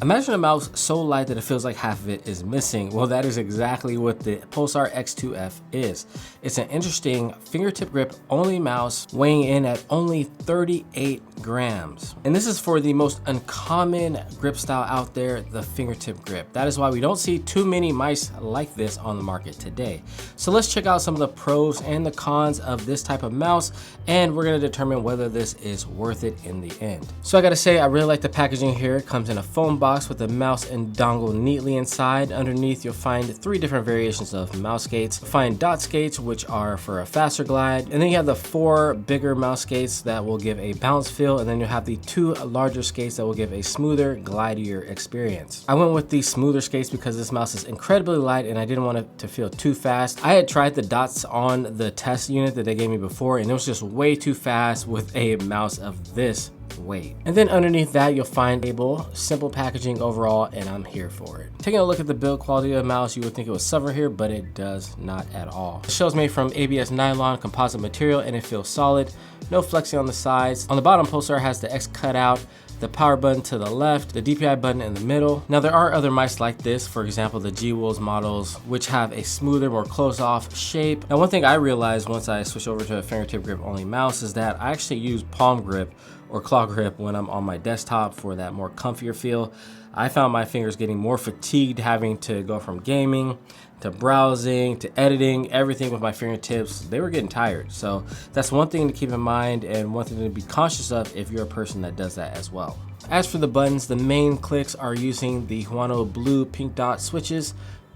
Imagine a mouse so light that it feels like half of it is missing. Well, that is exactly what the Pulsar X2F is. It's an interesting fingertip grip only mouse weighing in at only 38 grams. And this is for the most uncommon grip style out there, the fingertip grip. That is why we don't see too many mice like this on the market today. So let's check out some of the pros and the cons of this type of mouse, and we're gonna determine whether this is worth it in the end. So I gotta say, I really like the packaging here. It comes in a foam box with the mouse and dongle neatly inside. Underneath, you'll find 3 different variations of mouse skates. You'll find dot skates, which are for a faster glide. And then you have the 4 bigger mouse skates that will give a bounce feel. And then you'll have the 2 larger skates that will give a smoother, glidier experience. I went with the smoother skates because this mouse is incredibly light and I didn't want it to feel too fast. I had tried the dots on the test unit that they gave me before, and it was just way too fast with a mouse of this weight. And then underneath that, you'll find simple packaging overall, and I'm here for it. Taking a look at the build quality of the mouse, you would think it would suffer here, but it does not at all. The shell's made from ABS nylon composite material and it feels solid. No flexing on the sides. On the bottom, Pulsar has the X cutout, the power button to the left, the DPI button in the middle. Now there are other mice like this, for example the G-Wolves models, which have a smoother, more closed off shape. Now one thing I realized once I switched over to a fingertip grip only mouse is that I actually use palm grip or claw grip when I'm on my desktop for that more comfier feel. I found my fingers getting more fatigued having to go from gaming to browsing to editing, everything with my fingertips. They were getting tired. So that's one thing to keep in mind and one thing to be conscious of if you're a person that does that as well. As for the buttons, the main clicks are using the Huano blue pink dot switches.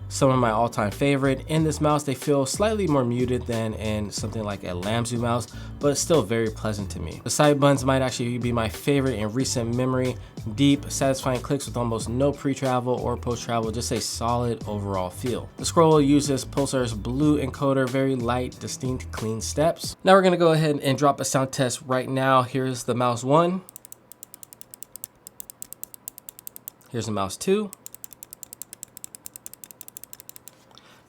Some of my all-time favorite. In this mouse, they feel slightly more muted than in something like a Lamzu mouse, but still very pleasant to me. The side buttons might actually be my favorite in recent memory. Deep, satisfying clicks with almost no pre-travel or post-travel, just a solid overall feel. The scroll uses Pulsar's blue encoder, very light, distinct, clean steps. Now we're gonna go ahead and drop a sound test right now. Here's the mouse 1. Here's the mouse 2.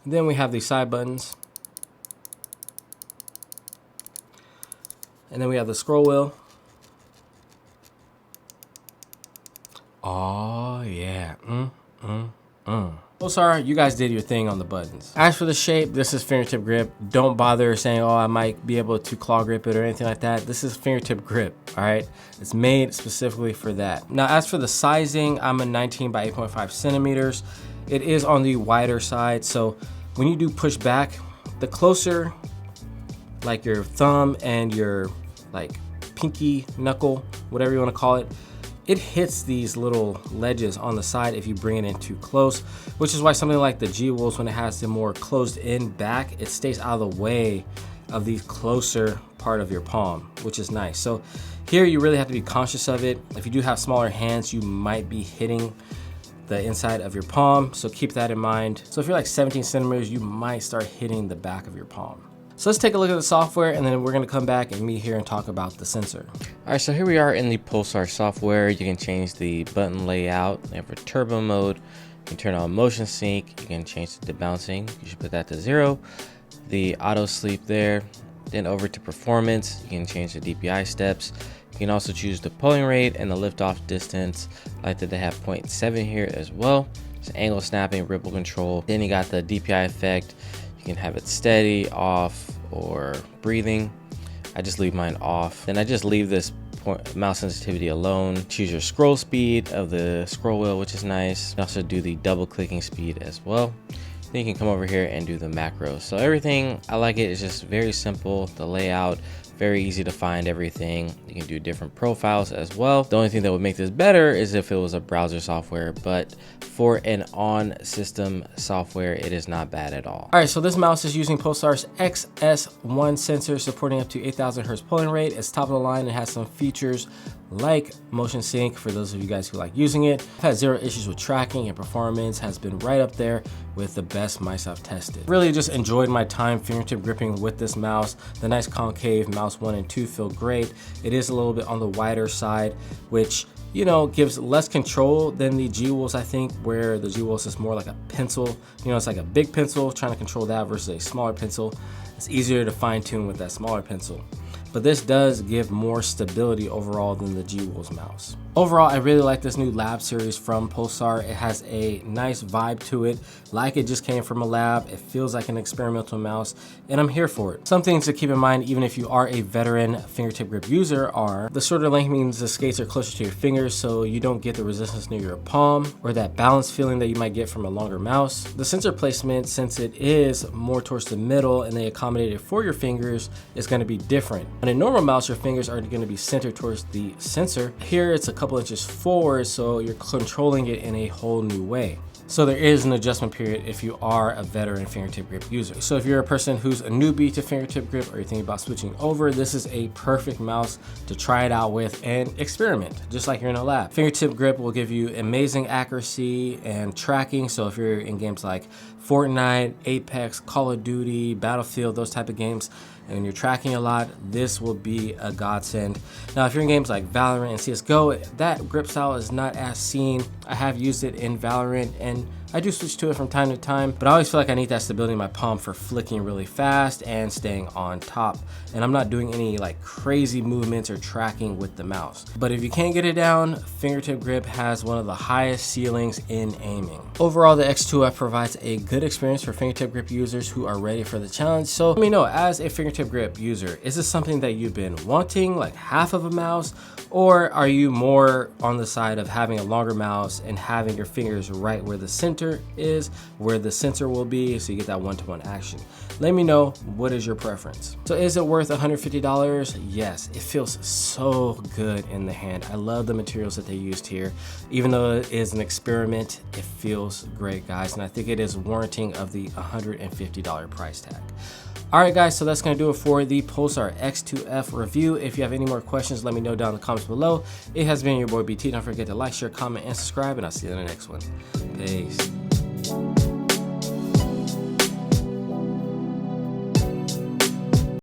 Then we have the side buttons. And then we have the scroll wheel. Oh yeah, Pulsar, you guys did your thing on the buttons. As for the shape, this is fingertip grip. Don't bother saying, oh, I might be able to claw grip it or anything like that. This is fingertip grip, all right? It's made specifically for that. Now, as for the sizing, I'm a 19 by 8.5 centimeters. It is on the wider side, so when you do push back, the closer like your thumb and your like pinky knuckle, whatever you want to call it, it hits these little ledges on the side if you bring it in too close, which is why something like the G-Wolves, when it has the more closed in back, it stays out of the way of the closer part of your palm, which is nice. So here you really have to be conscious of it. If you do have smaller hands, you might be hitting the inside of your palm, so keep that in mind. So if you're like 17 centimeters, you might start hitting the back of your palm. So let's take a look at the software, and then we're gonna come back and meet here and talk about the sensor. All right, so here we are in the Pulsar software. You can change the button layout. And for turbo mode, you can turn on motion sync. You can change the debouncing. You should put that to 0. The auto sleep there. Then over to performance, you can change the DPI steps. You can also choose the pulling rate and the liftoff distance. I like that they have 0.7 here as well. It's angle snapping, ripple control. Then you got the DPI effect. You can have it steady, off, or breathing. I just leave mine off. Then I just leave this mouse sensitivity alone. Choose your scroll speed of the scroll wheel, which is nice. You can also do the double clicking speed as well. Then you can come over here and do the macros. So everything, I like it. It's just very simple. The layout, very easy to find everything. You can do different profiles as well. The only thing that would make this better is if it was a browser software, but for an on-system software, it is not bad at all. All right, so this mouse is using Pulsar's XS1 sensor, supporting up to 8,000 hertz pulling rate. It's top of the line. It has some features like motion sync for those of you guys who like using it. I've had 0 issues with tracking, and performance has been right up there with the best mice I've tested. Really just enjoyed my time fingertip gripping with this mouse. The nice concave mouse 1 and 2 feel great. It is a little bit on the wider side, which, you know, gives less control than the G-Wolves, I think, where the G-Wolves is more like a pencil. You know, it's like a big pencil, trying to control that versus a smaller pencil. It's easier to fine tune with that smaller pencil. but this does give more stability overall than the G-Wolves mouse. Overall, I really like this new lab series from Pulsar. It has a nice vibe to it, like it just came from a lab. It feels like an experimental mouse, and I'm here for it. Some things to keep in mind, even if you are a veteran fingertip grip user, are the shorter length means the skates are closer to your fingers, so you don't get the resistance near your palm or that balance feeling that you might get from a longer mouse. The sensor placement, since it is more towards the middle and they accommodate it for your fingers, is going to be different. On a normal mouse, your fingers are going to be centered towards the sensor. Here, it's a couple inches forward, so you're controlling it in a whole new way. So there is an adjustment period if you are a veteran fingertip grip user. So if you're a person who's a newbie to fingertip grip or you're thinking about switching over, this is a perfect mouse to try it out with and experiment, just like you're in a lab. Fingertip grip will give you amazing accuracy and tracking. So if you're in games like Fortnite, Apex, Call of Duty, Battlefield, those type of games, and you're tracking a lot, this will be a godsend. Now, if you're in games like Valorant and CSGO, that grip style is not as seen. I have used it in Valorant and I do switch to it from time to time, but I always feel like I need that stability in my palm for flicking really fast and staying on top. And I'm not doing any like crazy movements or tracking with the mouse. But if you can't get it down, fingertip grip has one of the highest ceilings in aiming. Overall, the X2F provides a good experience for fingertip grip users who are ready for the challenge. So let me know, as a fingertip grip user, is this something that you've been wanting, like half of a mouse? Or are you more on the side of having a longer mouse and having your fingers right where the center is, where the sensor will be, so you get that one-to-one action? Let me know, what is your preference? So is it worth $150? Yes, it feels so good in the hand. I love the materials that they used here. Even though it is an experiment, it feels great, guys, and I think it is warranting of the $150 price tag. Alright guys, so that's going to do it for the Pulsar X2F review. If you have any more questions, let me know down in the comments below. It has been your boy BT. Don't forget to like, share, comment, and subscribe, and I'll see you in the next one. Peace.